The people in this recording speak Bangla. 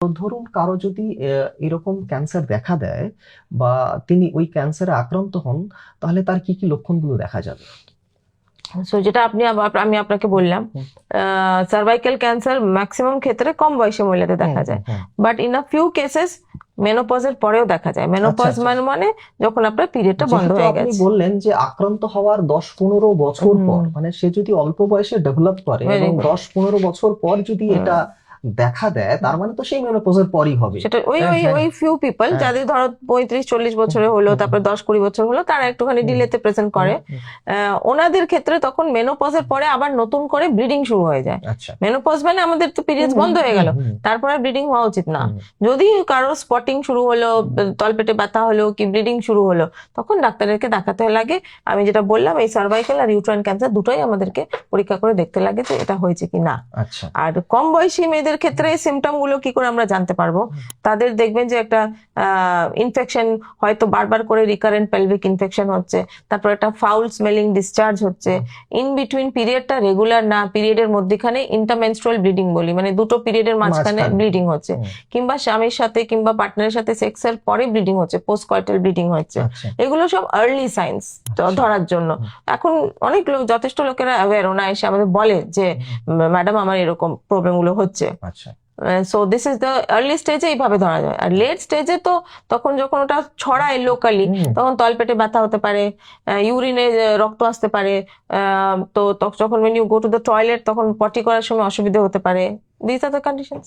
তো ধরুন কারো যদি এরকম ক্যান্সার দেখা দেয় বা তিনি ওই ক্যান্সারে আক্রান্ত হন, তাহলে তার কি কি লক্ষণগুলো দেখা যাবে? সো যেটা আমি আপনাকে বললাম, হুম, সার্ভাইকাল ক্যান্সার ম্যাক্সিমাম ক্ষেত্রে কম বয়সী মহিলাদের হুম, দেখা হুম, যায়, হুম। But in a few cases মেনোপজের পরেও দেখা যায়। আচ্ছা, মেনোপজ আচ্ছা। মানে যখন আপনার পিরিয়ডটা বন্ধ যেহেতু হয়ে আপনি গেছে। বললেন যে আক্রান্ত হওয়ার 10-15 বছর পর, হুম, মানে সে যদি অল্প বয়সে ডেভেলপ করে ভেরি এবং গুড। 10-15 বছর পর যদি এটা দেখা দেয়, তার মানে তো সেই মেনোপজের পরই হবে। সেটা ওই ওই হ্যাঁ, ওই ফিউ পিপল হ্যাঁ। যাদের ধরো 35-40 হুম, বছরে হলো, হুম, তারপর 10-20 বছর হলো, তারা একটুখানি হুম, ডিলেতে প্রেজেন্ট হুম, করে। হুম। ওনাদের ক্ষেত্রে তখন মেনোপজের পরে আবার নতুন করে ব্লিডিং শুরু হয়ে যায়। আচ্ছা। মেনোপজ মানে আমাদের তো হুম, পিরিয়ডস হুম, বন্ধ হয়ে হুম, গেল, হুম, তারপরে ব্লিডিং হওয়া উচিত না। হুম, যদি কারো স্পটিং শুরু হলো, হুম। তলপেটে ব্যথা হলো কি ব্লিডিং শুরু হলো, তখন ডাক্তারকে দেখাতে লাগে। আমি যেটা বললাম, এই সার্ভাইকাল আর ইউট্রাইন ক্যান্সার দুটোই আমাদেরকে পরীক্ষা করে দেখতে লাগে যে এটা হয়েছে কি না। আচ্ছা। আর কম বয়সী মেয়েদের ক্ষেত্রে এই সিমটম গুলো কি করে আমরা জানতে পারবো? তাদের দেখবেন যে একটা ইনফেকশন, হয়তো বারবার করে রিকারেন্ট পেলভিক ইনফেকশন হচ্ছে, তারপর একটা ফাউল স্মেলিং ডিসচার্জ হচ্ছে, ইন বিটুইন পিরিয়ডটা রেগুলার না, পিরিয়ডের মধ্যখানে ইন্টারমেনস্ট্রুয়াল ব্লিডিং বলি, মানে দুটো পিরিয়ডের মাঝখানে মাঝখানে। ব্লিডিং হচ্ছে, হুম। কিংবা স্বামীর সাথে কিংবা পার্টনারের সাথে সেক্সের পরে ব্লিডিং হচ্ছে, পোস্ট কয়টাল ব্লিডিং হচ্ছে। আচ্ছা, এগুলো সব আর্লি সাইন্স আচ্ছা। ধরার জন্য। হুম, এখন অনেক লোক, যথেষ্ট লোকেরা অ্যাওয়্যার, ওনা এসে আমাদের বলে যে হুম। ম্যাডাম আমার এরকম প্রবলেম গুলো হচ্ছে। আচ্ছা। So this is the early স্টেজে এইভাবে ধরা যায়। আর লেট স্টেজে তো তখন যখন ওটা ছড়ায় লোকালি, হুম। তখন তলপেটে ব্যথা হতে পারে, ইউরিনে রক্ত আসতে পারে, তো যখন when you go to the toilet তখন পটি করার সময় অসুবিধা হতে পারে। This are the conditions.